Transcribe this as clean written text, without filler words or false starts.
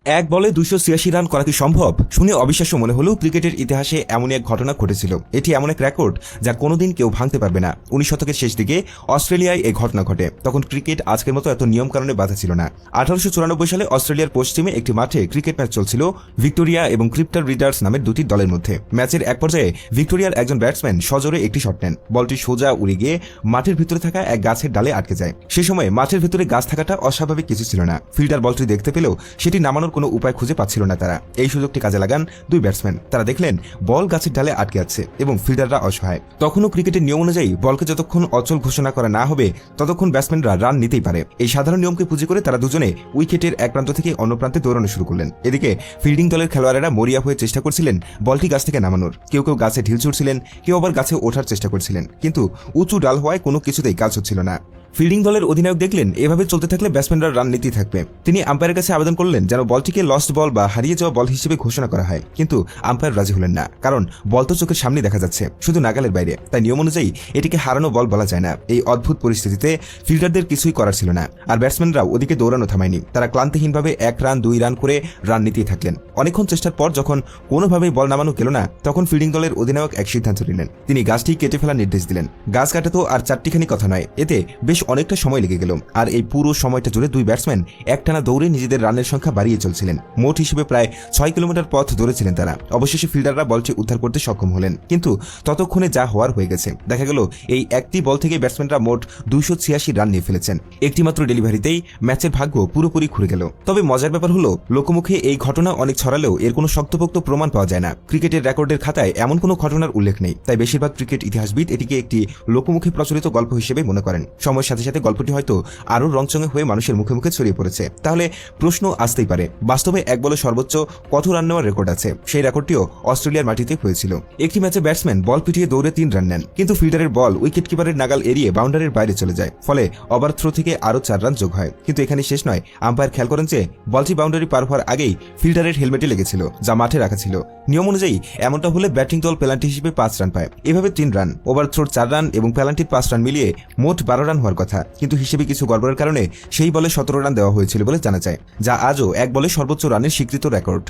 এক বলে 286 রান করা কি সম্ভব? শুনে অবিশ্বাস্য মনে হলেও ক্রিকেটের ইতিহাসে এমনই এক ঘটনা ঘটেছিল। এটি এমন এক রেকর্ড যা কোনোদিন কেউ ভাঙতে পারবে না। 19 শতকের শেষ দিকে অস্ট্রেলিয়ায় এই ঘটনা ঘটে। তখন ক্রিকেট আজকের মতো এত নিয়ম কারণে বাধা ছিল না। 1894 সালে অস্ট্রেলিয়ার পশ্চিমে একটি মাঠে ক্রিকেট ম্যাচ চলছিল ভিক্টোরিয়া এবং ক্রিপ্টার রিডার্স নামের দুটি দলের মধ্যে। ম্যাচের এক পর্যায়ে ভিক্টোরিয়ার একজন ব্যাটসম্যান সজোরে একটি শট নেন। বলটি সোজা উড়ে গিয়ে মাঠের ভিতরে থাকা এক গাছের ডালে আটকে যায়। সে সময় মাঠের ভিতরে গাছ থাকাটা অস্বাভাবিক কিছু ছিল না। ফিল্ডার বলটি দেখতে পেলেও সেটি নামানোর কোনো উপায় খুঁজে পাচ্ছিল না তারা। এই সুযোগটি কাজে লাগান দুই ব্যাটসম্যান। তারা দেখলেন বল গাছের ডালে আটকে আছে এবং ফিল্ডাররা অসহায়। তখনও ক্রিকেটের নিয়ম অনুযায়ী বলকে যতক্ষণ অচল ঘোষণা করা না হবে ততক্ষণ ব্যাটসম্যানরা রান নিতেই পারে। এই সাধারণ নিয়মকে পুঁজি করে তারা দুজনে উইকেটের এক প্রান্ত থেকে অন্য প্রান্তে দৌড়ানো শুরু করলেন। এদিকে ফিল্ডিং দলের খেলোয়াড়েরা মরিয়া হয়ে চেষ্টা করছিলেন বলটি গাছ থেকে নামানোর। কেউ কেউ গাছে ঢিল ছুড়ছিলেন, কেউ আবার গাছে ওঠার চেষ্টা করছিলেন, কিন্তু উঁচু ডাল হওয়ায় কোনো কিছুতেই কাজ হচ্ছিল না। ফিল্ডিং দলের অধিনায়ক দেখলেন এভাবে চলতে থাকলে ব্যাটসম্যানরা রান নিতেই থাকবে। তিনি আম্পায়ারের কাছে আবেদন করলেন যেন বলটিকে লস্ট বল বা হারিয়ে যাওয়া বল হিসেবে ঘোষণা করা হয়, কিন্তু আম্পায়ার রাজি হলেন না, কারণ বল তো চোখের সামনে দেখা যাচ্ছে, শুধু নাগালের বাইরে। তাই নিয়ম অনুযায়ী এটিকে হারানো বল বলা যায় না। এই অদ্ভুত পরিস্থিতিতে ফিল্ডারদের কিছুই করার ছিল না, আর ব্যাটসম্যানরাও ওদিকে দৌড়ানো থামায়নি। তারা ক্লান্তিহীনভাবে 1 রান 2 রান করে রান নিতেই থাকলেন। অনেকক্ষণ চেষ্টার পর যখন কোনোভাবেই বল নামানো গেল না, তখন ফিল্ডিং দলের অধিনায়ক এক সিদ্ধান্ত নিলেন। তিনি গাছটি কেটে ফেলার নির্দেশ দিলেন। গাছ কাটা তো আর চারটিখানি কথা নয়, এতে বেশ অনেকটা সময় লেগে গেল। আর এই পুরো সময়টা জুড়ে দুই ব্যাটসম্যান একটানা দৌড়ে নিজেদের রানের সংখ্যা বাড়িয়ে চলছিলেন। মোট হিসেবে প্রায় 6 কিলোমিটার পথ দৌড়েছিলেন তারা। অবশেষে ফিল্ডাররা বলটি উদ্ধার করতে সক্ষম হলেন, কিন্তু ততক্ষণে যা হওয়ার হয়ে গেছে। দেখা গেল এই একটি বল থেকে ব্যাটসম্যানরা মোট 286 রান নিয়ে ফেলেছেন। একটিমাত্র ডেলিভারিতেই ম্যাচের ভাগ্য পুরোপুরি ঘুরে গেল। তবে মজার ব্যাপার হলো, লোকমুখে এই ঘটনা অনেক ছড়ালেও এর কোনো শক্তপোক্ত প্রমাণ পাওয়া যায় না। ক্রিকেটের রেকর্ডের খাতায় এমন কোনো ঘটনার উল্লেখ নেই। তাই বেশিরভাগ ক্রিকেট ইতিহাসবিদ এটিকে একটি লোকমুখে প্রচলিত গল্প হিসেবে মনে করেন। সময়ের সাথে সাথে গল্পটি হয়তো আরও রংচঙে হয়ে মানুষের মুখে মুখে ছড়িয়ে পড়েছে। তাহলে প্রশ্ন আসতেই পারে, বাস্তবে এক বলে সর্বোচ্চ কত রান নেওয়ার রেকর্ড আছে? সেই রেকর্ডটিও অস্ট্রেলিয়ার মাটিতে হয়েছিল। একটি ম্যাচে ব্যাটসম্যান বল পিটিয়ে দৌড়ে 3 রান নেন, কিন্তু ফিল্ডারের বল উইকেট কিপারের নাগাল এড়িয়ে বাউন্ডারির বাইরে চলে যায়। ফলে ওভার থ্রো থেকে আরও 4 রান যোগ হয়। কিন্তু এখানে শেষ নয়। আম্পায়ার খেয়াল করেন যে বলটি বাউন্ডারি পার হওয়ার আগেই ফিল্ডারের হেলমেটে লেগেছিল, যা মাঠে রাখা ছিল। নিয়ম অনুযায়ী এমনটা হলে ব্যাটিং দল পেনাল্টি হিসেবে 5 রান পায়। এভাবে 3 রান, ওভার থ্রোর 4 রান এবং পেনাল্টির 5 রান মিলিয়ে মোট 12 রান হওয়ার কথা। কিন্তু হিসেবে কিছু গড়বড়ের কারণে সেই বলে 17 রান দেওয়া হয়েছিল বলে জানা যায়, যা আজও এক বলে সর্বোচ্চ রানের স্বীকৃত রেকর্ড।